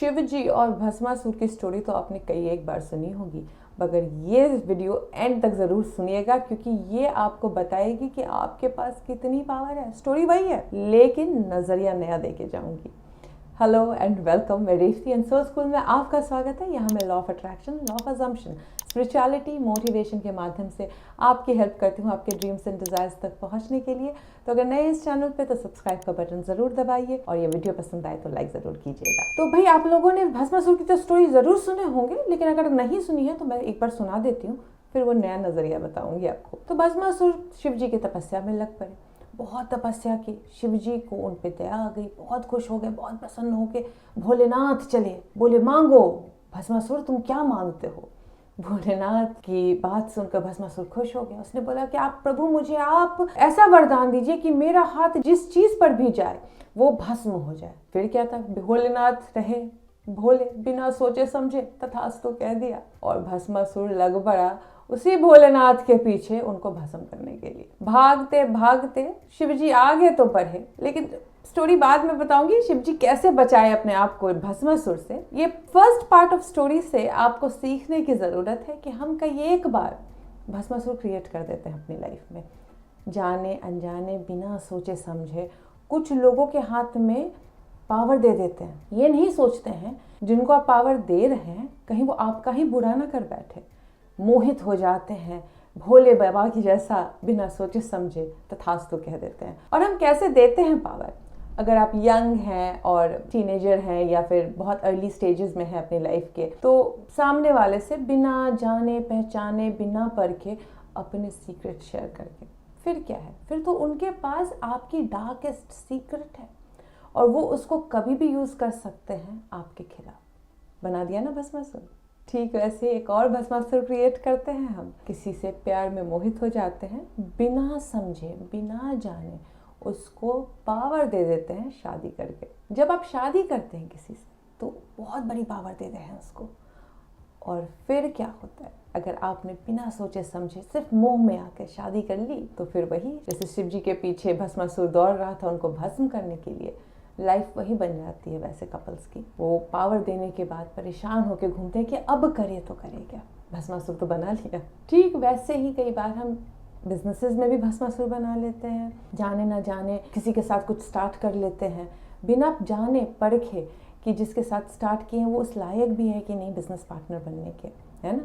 शिव जी और भस्मासुर की स्टोरी तो आपने कई एक बार सुनी होगी, मगर ये वीडियो एंड तक ज़रूर सुनिएगा क्योंकि ये आपको बताएगी कि आपके पास कितनी पावर है। स्टोरी वही है लेकिन नज़रिया नया देके जाऊंगी। हेलो एंड वेलकम, मैं रेफ्ती एंड सोल स्कूल में आपका स्वागत है। यहाँ मैं law of attraction, law of assumption, spirituality, motivation के माध्यम से आपकी हेल्प करती हूँ आपके ड्रीम्स एंड डिजायर्स तक पहुँचने के लिए। तो अगर नए इस चैनल पे तो सब्सक्राइब का बटन ज़रूर दबाइए और ये वीडियो पसंद आए तो लाइक ज़रूर कीजिएगा। तो भाई आप लोगों ने भस्मासुर की तो स्टोरी ज़रूर सुने होंगे, लेकिन अगर नहीं सुनी है तो मैं एक बार सुना देती हूँ, फिर वो नया नज़रिया बताऊँगी आपको। तो भस्मासुर शिव जी की तपस्या में लग पड़े, बहुत तपस्या की। शिव जी को उन पे दया आ गई, बहुत खुश हो गए, बहुत प्रसन्न हो के भोलेनाथ चले, बोले मांगो भस्मासुर तुम क्या मांगते हो। भोलेनाथ की बात सुनकर भस्मासुर खुश हो गया। उसने बोला कि आप प्रभु मुझे आप ऐसा वरदान दीजिए कि मेरा हाथ जिस चीज पर भी जाए वो भस्म हो जाए। फिर क्या था, भोलेनाथ रहे भोले, बिना सोचे समझे तथास्तु कह दिया और भस्मासुर लग पड़ा उसी भोलेनाथ के पीछे उनको भस्म करने के लिए। भागते भागते शिव जी आगे तो बढ़े, लेकिन स्टोरी बाद में बताऊंगी शिव जी कैसे बचाए अपने आप को भस्मासुर से। ये फर्स्ट पार्ट ऑफ स्टोरी से आपको सीखने की ज़रूरत है कि हम कई एक बार भस्मासुर क्रिएट कर देते हैं अपनी लाइफ में, जाने अनजाने, बिना सोचे समझे। कुछ लोगों के हाथ में पावर दे देते हैं, ये नहीं सोचते हैं जिनको आप पावर दे रहे हैं कहीं वो आपका ही बुरा ना कर बैठे। मोहित हो जाते हैं, भोले बाबा की जैसा बिना सोचे समझे तथास्तु कह देते हैं। और हम कैसे देते हैं पावर? अगर आप यंग हैं और टीनेजर हैं या फिर बहुत अर्ली स्टेजेस में हैं अपनी लाइफ के, तो सामने वाले से बिना जाने पहचाने, बिना परखे अपने सीक्रेट शेयर करके, फिर क्या है, फिर तो उनके पास आपकी डार्केस्ट सीक्रेट है और वो उसको कभी भी यूज़ कर सकते हैं आपके खिलाफ। बना दिया ना भस्मासुर। ठीक वैसे एक और भस्मासुर क्रिएट करते हैं हम। किसी से प्यार में मोहित हो जाते हैं, बिना समझे बिना जाने उसको पावर दे देते हैं शादी करके। जब आप शादी करते हैं किसी से तो बहुत बड़ी पावर देते हैं उसको। और फिर क्या होता है, अगर आपने बिना सोचे समझे सिर्फ मोह में आकर शादी कर ली तो फिर वही, जैसे शिव जी के पीछे भस्मासुर दौड़ रहा था उनको भस्म करने के लिए, लाइफ वही बन जाती है वैसे कपल्स की। वो पावर देने के बाद परेशान होकर घूमते हैं कि अब करे तो करे क्या, भस्मासुर तो बना लिया। ठीक वैसे ही कई बार हम बिजनेसेस में भी भस्मासुर बना लेते हैं, जाने ना जाने किसी के साथ कुछ स्टार्ट कर लेते हैं, बिना जाने परखे कि जिसके साथ स्टार्ट किए हैं वो उस लायक भी है कि नहीं बिजनेस पार्टनर बनने के, है ना।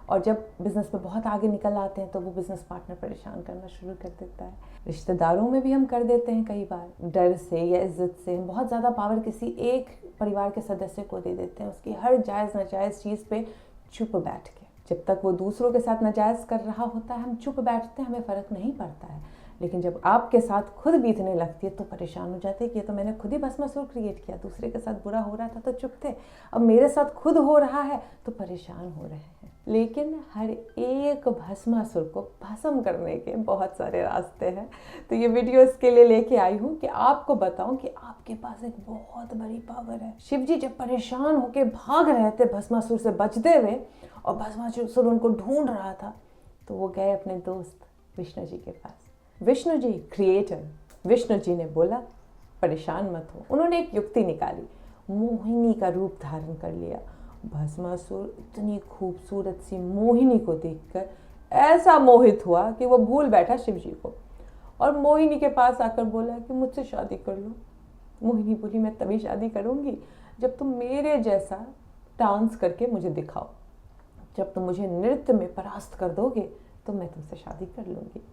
और जब बिजनेस में बहुत आगे निकल आते हैं तो वो बिजनेस पार्टनर परेशान करना शुरू कर देता है। रिश्तेदारों में भी हम कर देते हैं कई बार, डर से या इज्जत से हम बहुत ज़्यादा पावर किसी एक परिवार के सदस्य को दे देते हैं, उसकी हर जायज़ नाजायज़ चीज़ पे चुप बैठ के। जब तक वो दूसरों के साथ नाजायज़ कर रहा होता है हम चुप बैठते हैं, हमें फ़र्क नहीं पड़ता है। लेकिन जब आपके साथ खुद बीतने लगती है तो परेशान हो जाते हैं कि ये तो मैंने खुद ही भस्मासुर क्रिएट किया, दूसरे के साथ बुरा हो रहा था तो चुप थे, अब मेरे साथ खुद हो रहा है तो परेशान हो रहे हैं। लेकिन हर एक भस्मासुर को भस्म करने के बहुत सारे रास्ते हैं। तो ये वीडियो इसके लिए लेके आई हूँ कि आपको बताऊं कि आपके पास एक बहुत बड़ी पावर है। शिव जी जब परेशान होके भाग रहे थे भस्मासुर से बचते हुए और भस्मासुर उनको ढूंढ रहा था, तो वो गए अपने दोस्त विष्णु जी के पास। विष्णु जी क्रिएटर, विष्णु जी ने बोला परेशान मत हो। उन्होंने एक युक्ति निकाली, मोहिनी का रूप धारण कर लिया। भस्मासुर इतनी खूबसूरत सी मोहिनी को देखकर ऐसा मोहित हुआ कि वो भूल बैठा शिव जी को और मोहिनी के पास आकर बोला कि मुझसे शादी कर लो। मोहिनी बोली मैं तभी शादी करूँगी जब तुम मेरे जैसा डांस करके मुझे दिखाओ, जब तुम मुझे नृत्य में परास्त कर दोगे तो मैं तुमसे शादी कर लूँगी।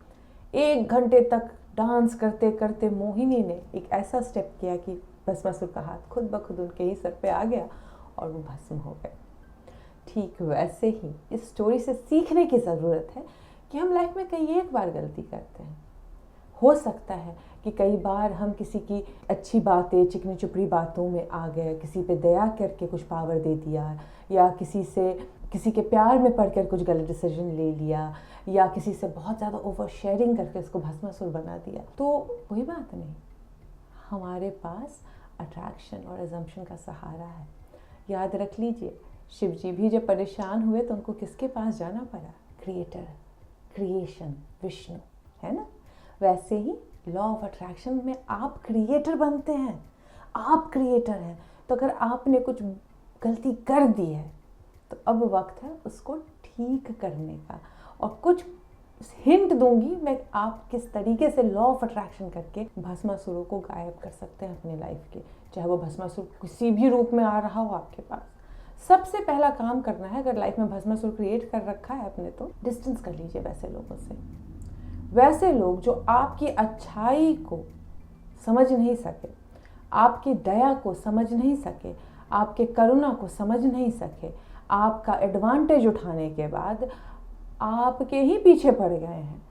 1 घंटे तक डांस करते करते मोहिनी ने एक ऐसा स्टेप किया कि भस्मासुर का हाथ खुद ब खुद उनके ही सर पे आ गया और वो भस्म हो गए। ठीक वैसे ही इस स्टोरी से सीखने की ज़रूरत है कि हम लाइफ में कई एक बार गलती करते हैं। हो सकता है कि कई बार हम किसी की अच्छी बातें, चिकनी चुपड़ी बातों में आ गए, किसी पे दया करके कुछ पावर दे दिया, या किसी के प्यार में पड़कर कुछ गलत डिसीजन ले लिया, या किसी से बहुत ज़्यादा ओवर शेयरिंग करके उसको भस्मासुर बना दिया। तो कोई बात नहीं, हमारे पास अट्रैक्शन और अजम्पशन का सहारा है। याद रख लीजिए, शिव जी भी जब परेशान हुए तो उनको किसके पास जाना पड़ा? क्रिएटर, क्रिएशन, विष्णु, है ना। वैसे ही लॉ ऑफ अट्रैक्शन में आप क्रिएटर बनते हैं, आप क्रिएटर हैं। तो अगर आपने कुछ गलती कर दी है तो अब वक्त है उसको ठीक करने का। और कुछ हिंट दूंगी मैं, आप किस तरीके से लॉ ऑफ अट्रैक्शन करके भस्मासुरों को गायब कर सकते हैं अपने लाइफ के, चाहे वो भस्मासुर किसी भी रूप में आ रहा हो आपके पास। सबसे पहला काम करना है, अगर लाइफ में भस्मासुर क्रिएट कर रखा है अपने तो डिस्टेंस कर लीजिए वैसे लोगों से। वैसे लोग जो आपकी अच्छाई को समझ नहीं सके, आपकी दया को समझ नहीं सके, आपके करुणा को समझ नहीं सके, आपका एडवांटेज उठाने के बाद आपके ही पीछे पड़ गए हैं,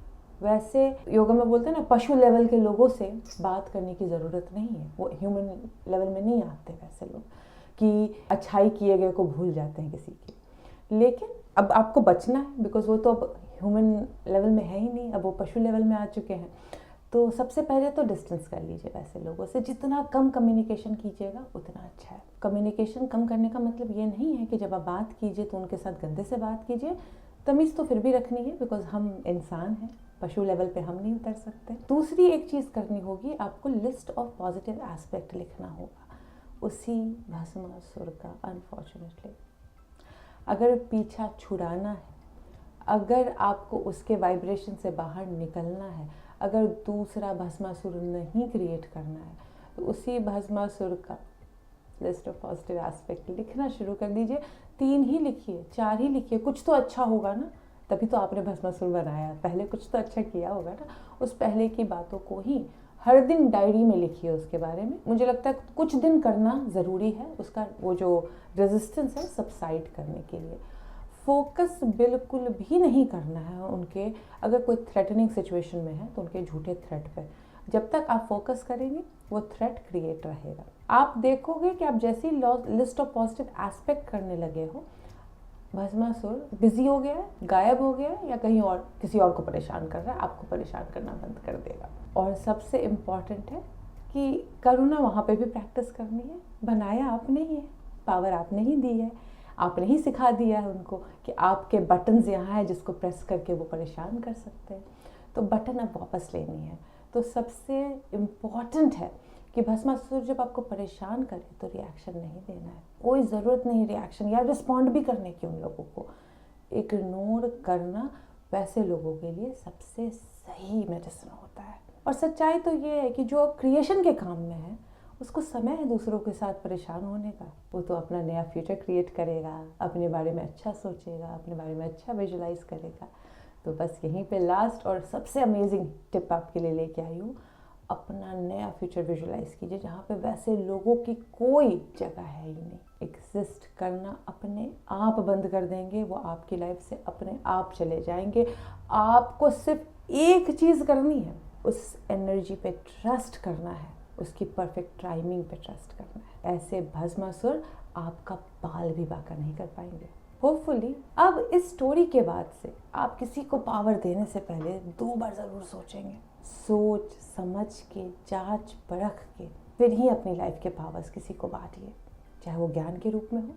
वैसे योगा में बोलते हैं ना, पशु लेवल के लोगों से बात करने की ज़रूरत नहीं है। वो ह्यूमन लेवल में नहीं आते वैसे लोग कि अच्छाई किए गए को भूल जाते हैं किसी की। लेकिन अब आपको बचना है, बिकॉज वो तो अब ह्यूमन लेवल में है ही नहीं, अब वो पशु लेवल में आ चुके हैं। तो सबसे पहले तो डिस्टेंस कर लीजिए वैसे लोगों से। जितना कम कम्युनिकेशन कीजिएगा उतना अच्छा है। कम्युनिकेशन कम करने का मतलब ये नहीं है कि जब आप बात कीजिए तो उनके साथ गंदे से बात कीजिए। तमीज़ तो फिर भी रखनी है, बिकॉज हम इंसान हैं, पशु लेवल पे हम नहीं उतर सकते। दूसरी एक चीज़ करनी होगी, आपको लिस्ट ऑफ पॉजिटिव एस्पेक्ट लिखना होगा उसी भस्मासुर का। अनफॉर्चुनेटली अगर पीछा छुड़ाना है, अगर आपको उसके वाइब्रेशन से बाहर निकलना है, अगर दूसरा भस्मासुर नहीं क्रिएट करना है, तो उसी भस्मासुर का लिस्ट ऑफ पॉजिटिव एस्पेक्ट लिखना शुरू कर दीजिए। 3 ही लिखिए, 4 ही लिखिए, कुछ तो अच्छा होगा ना, तभी तो आपने भस्मासुर बनाया, पहले कुछ तो अच्छा किया होगा ना। उस पहले की बातों को ही हर दिन डायरी में लिखिए उसके बारे में। मुझे लगता है कुछ दिन करना ज़रूरी है, उसका वो जो रेजिस्टेंस है सबसाइड करने के लिए। फोकस बिल्कुल भी नहीं करना है उनके, अगर कोई थ्रेटनिंग सिचुएशन में है तो उनके झूठे थ्रेट पे। जब तक आप फोकस करेंगे वो थ्रेट क्रिएट रहेगा। आप देखोगे कि आप जैसे ही लिस्ट ऑफ पॉजिटिव एस्पेक्ट करने लगे हो, भस्मासुर बिजी हो गया है, गायब हो गया है, या कहीं और किसी और को परेशान कर रहा है, आपको परेशान करना बंद कर देगा। और सबसे इम्पॉर्टेंट है कि करुणा वहाँ पे भी प्रैक्टिस करनी है। बनाया आपने ही है, पावर आपने ही दी है, आपने ही सिखा दिया है उनको कि आपके बटन्स यहाँ है जिसको प्रेस करके वो परेशान कर सकते हैं। तो बटन अब वापस लेनी है। तो सबसे इम्पॉर्टेंट है कि भस्मासुर जब आपको परेशान करे तो रिएक्शन नहीं देना है। कोई ज़रूरत नहीं रिएक्शन या रिस्पॉन्ड भी करने की। उन लोगों को इग्नोर करना वैसे लोगों के लिए सबसे सही मेडिसिन होता है। और सच्चाई तो ये है कि जो क्रिएशन के काम में है उसको समय है दूसरों के साथ परेशान होने का। वो तो अपना नया फ्यूचर क्रिएट करेगा, अपने बारे में अच्छा सोचेगा, अपने बारे में अच्छा विजुलाइज करेगा। तो बस यहीं पे लास्ट और सबसे अमेजिंग टिप आपके लिए लेके आई हूँ, अपना नया फ्यूचर विजुलाइज कीजिए जहाँ पे वैसे लोगों की कोई जगह है ही नहीं। एग्जिस्ट करना अपने आप बंद कर देंगे, वो आपकी लाइफ से अपने आप चले जाएंगे। आपको सिर्फ एक चीज़ करनी है, उस एनर्जी पे ट्रस्ट करना है, उसकी परफेक्ट टाइमिंग पे ट्रस्ट करना है। ऐसे भस्मासुर आपका बाल भी बांका नहीं कर पाएंगे। होपफुली अब इस स्टोरी के बाद से आप किसी को पावर देने से पहले 2 बार ज़रूर सोचेंगे। सोच समझ के, जांच परख के फिर ही अपनी लाइफ के पावर्स किसी को बांटिए। चाहे वो ज्ञान के रूप में हो,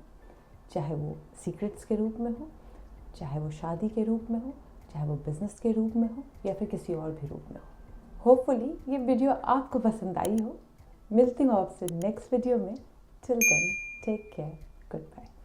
चाहे वो सीक्रेट्स के रूप में हो, चाहे वो शादी के रूप में हो, चाहे वो बिजनेस के रूप में हो, या फिर किसी और भी रूप में हो। होपफुली ये वीडियो आपको पसंद आई हो। मिलती हूँ आपसे नेक्स्ट वीडियो में। Till then take care, good bye.